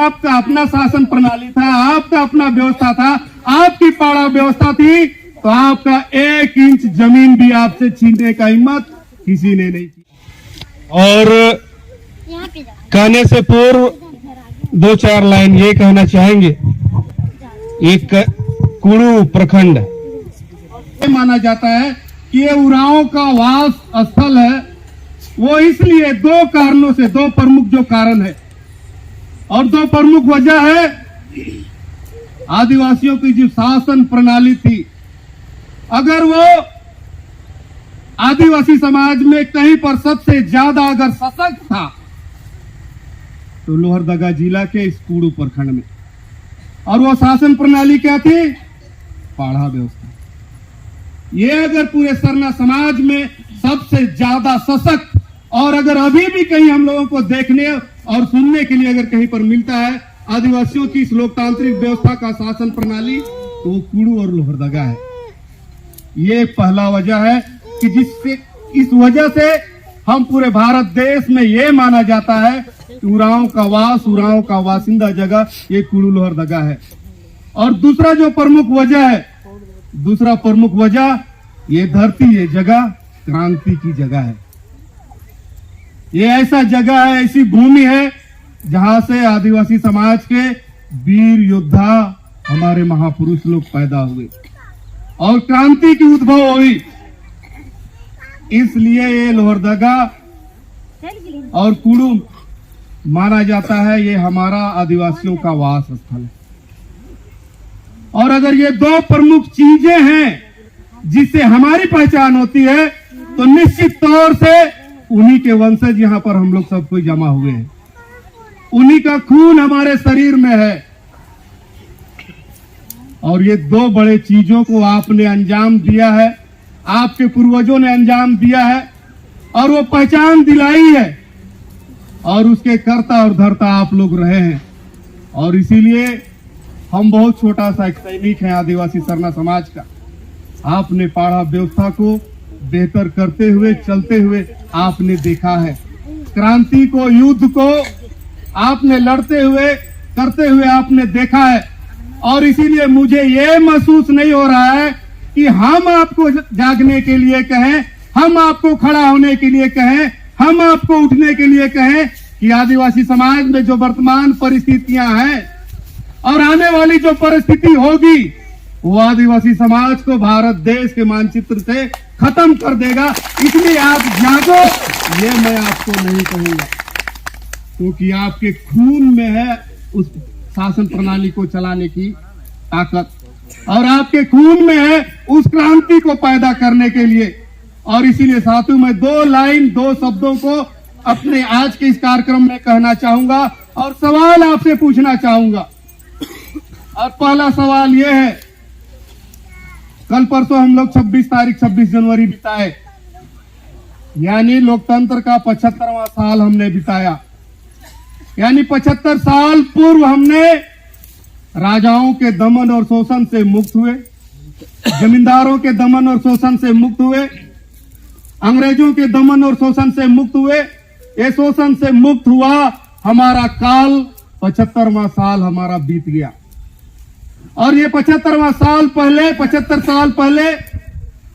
आपका अपना शासन प्रणाली था, आपका अपना व्यवस्था था, आपकी पाड़ा व्यवस्था थी, तो आपका 1 इंच जमीन भी आपसे छीनने का हिम्मत किसी ने नहीं की। और कहने से पूर्व 2-4 लाइन ये कहना चाहेंगे। एक कुड़ू प्रखंड ये माना जाता है कि ये उरांव का वास स्थल है। वो इसलिए 2 कारणों से, 2 प्रमुख जो कारण है और 2 प्रमुख वजह है। आदिवासियों की जो शासन प्रणाली थी, अगर वो आदिवासी समाज में कहीं पर सबसे ज्यादा अगर सशक्त था तो लोहरदगा जिला के इस कुड़ू प्रखंड में। और वो शासन प्रणाली क्या थी? पाड़ा व्यवस्था। ये अगर पूरे सरना समाज में सबसे ज्यादा सशक्त, और अगर अभी भी कहीं हम लोगों को देखने और सुनने के लिए अगर कहीं पर मिलता है आदिवासियों की इस लोकतांत्रिक व्यवस्था का शासन प्रणाली, तो वो कुड़ू और लोहरदगा है। ये पहला वजह है कि जिससे इस वजह से हम पूरे भारत देश में ये माना जाता है कि उरांव का वास, उरांव का वासिंदा जगह ये कुड़ू लोहरदगा है। और दूसरा जो प्रमुख वजह है, दूसरा प्रमुख वजह, ये धरती, ये जगह क्रांति की जगह है। ये ऐसा जगह है, ऐसी भूमि है जहां से आदिवासी समाज के वीर योद्धा, हमारे महापुरुष लोग पैदा हुए और क्रांति की उद्भव हुई। इसलिए ये लोहरदगा और कुड़ू माना जाता है ये हमारा आदिवासियों का वास स्थल है। और अगर ये 2 प्रमुख चीजें हैं जिससे हमारी पहचान होती है, तो निश्चित तौर से उन्हीं के वंशज यहाँ पर हम लोग सब कोई जमा हुए हैं, उन्हीं का खून हमारे शरीर में है। और ये 2 बड़े चीजों को आपने अंजाम दिया है, आपके पूर्वजों ने अंजाम दिया है और वो पहचान दिलाई है, और उसके कर्ता और धर्ता आप लोग रहे हैं। और इसीलिए हम बहुत छोटा सा एक सैनिक हैं आदिवासी सरना समाज का। आपने पाड़ा व्यवस्था को बेहतर करते हुए, चलते हुए आपने देखा है। क्रांति को, युद्ध को आपने लड़ते हुए, करते हुए आपने देखा है। और इसीलिए मुझे ये महसूस नहीं हो रहा है कि हम आपको जागने के लिए कहें, हम आपको खड़ा होने के लिए कहें, हम आपको उठने के लिए कहें कि आदिवासी समाज में जो वर्तमान परिस्थितियां हैं और आने वाली जो परिस्थिति होगी, वो आदिवासी समाज को भारत देश के मानचित्र से खत्म कर देगा। इसलिए आप जागो, ये मैं आपको नहीं कहूंगा, क्योंकि आपके खून में है उस शासन प्रणाली को चलाने की ताकत, और आपके खून में है उस क्रांति को पैदा करने के लिए। और इसीलिए साथियों, मैं 2 लाइन, 2 शब्दों को अपने आज के इस कार्यक्रम में कहना चाहूंगा और सवाल आपसे पूछना चाहूंगा। और पहला सवाल यह है, कल परसों हम लोग 26 जनवरी बिताए, यानी लोकतंत्र का 75वां साल हमने बिताया। यानी 75 साल पूर्व हमने राजाओं के दमन और शोषण से मुक्त हुए, जमींदारों के दमन और शोषण से मुक्त हुए, अंग्रेजों के दमन और शोषण से मुक्त हुए। ये शोषण से मुक्त हुआ हमारा काल, 75वां साल हमारा बीत गया। और ये 75वां साल पहले, 75 साल पहले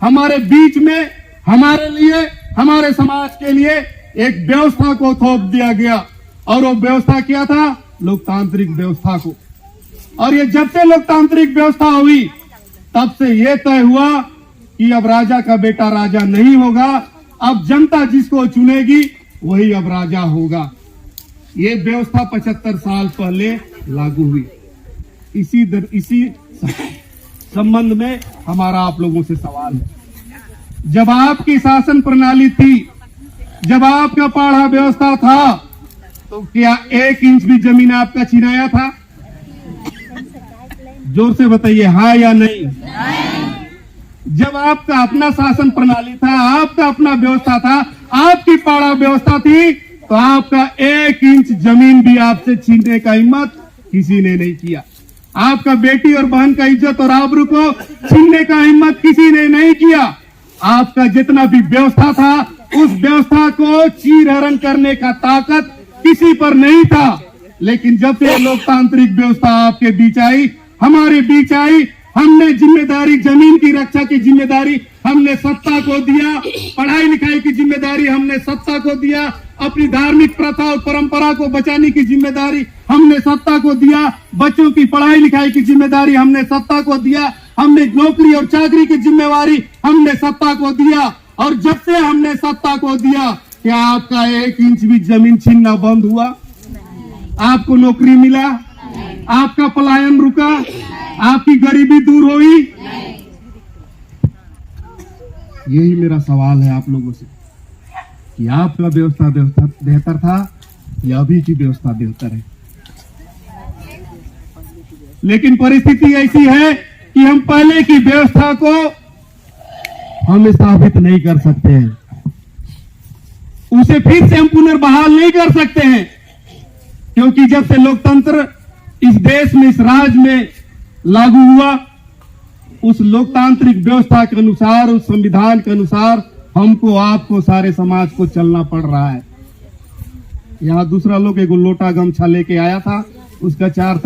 हमारे बीच में, हमारे लिए, हमारे समाज के लिए एक व्यवस्था को थोप दिया गया। और वो व्यवस्था क्या था? लोकतांत्रिक व्यवस्था को। और ये जब से लोकतांत्रिक व्यवस्था हुई, तब से ये तय हुआ कि अब राजा का बेटा राजा नहीं होगा, अब जनता जिसको चुनेगी वही अब राजा होगा। ये व्यवस्था 75 साल पहले लागू हुई। इसी संबंध में हमारा आप लोगों से सवाल है, जब आपकी शासन प्रणाली थी, जब आपका पाड़ा व्यवस्था था, तो क्या 1 इंच भी जमीन आपका छिनाया था? जोर से बताइए, हाँ या नहीं? जब आपका अपना शासन प्रणाली था, आपका अपना व्यवस्था था, आपकी पाड़ा व्यवस्था थी, तो आपका 1 इंच जमीन भी आपसे छीनने का हिम्मत किसी ने नहीं किया। आपका बेटी और बहन का इज्जत और आबरू को छीनने का हिम्मत किसी ने नहीं किया। आपका जितना भी व्यवस्था था, उस व्यवस्था को चीरहरण करने का ताकत किसी पर नहीं था। लेकिन जब से लोकतांत्रिक व्यवस्था आपके बीच आई, हमारे बीच आई, हमने जिम्मेदारी, जमीन की रक्षा की जिम्मेदारी हमने सत्ता को दिया, पढ़ाई लिखाई की जिम्मेदारी हमने सत्ता को दिया, अपनी धार्मिक प्रथा और परंपरा को बचाने की जिम्मेदारी हमने सत्ता को दिया, बच्चों की पढ़ाई लिखाई की जिम्मेदारी हमने सत्ता को दिया, हमने नौकरी और चाकरी की जिम्मेवारी हमने सत्ता को दिया। और जब से हमने सत्ता को दिया, क्या आपका 1 इंच भी जमीन छीनना बंद हुआ? आपको नौकरी मिला? आपका पलायन रुका? आपकी गरीबी दूर हुई? यही मेरा सवाल है आप लोगों से कि आपका व्यवस्था बेहतर था या अभी की व्यवस्था बेहतर है? लेकिन परिस्थिति ऐसी है कि हम पहले की व्यवस्था को हम स्थापित नहीं कर सकते हैं, उसे फिर से हम पुनर्बहाल नहीं कर सकते हैं, क्योंकि जब से लोकतंत्र इस देश में, इस राज्य में लागू हुआ, उस लोकतांत्रिक व्यवस्था के अनुसार, उस संविधान के अनुसार हमको, आपको, सारे समाज को चलना पड़ रहा है। यहाँ दूसरा लोग एक लोटा गमछा लेके आया था, उसका 4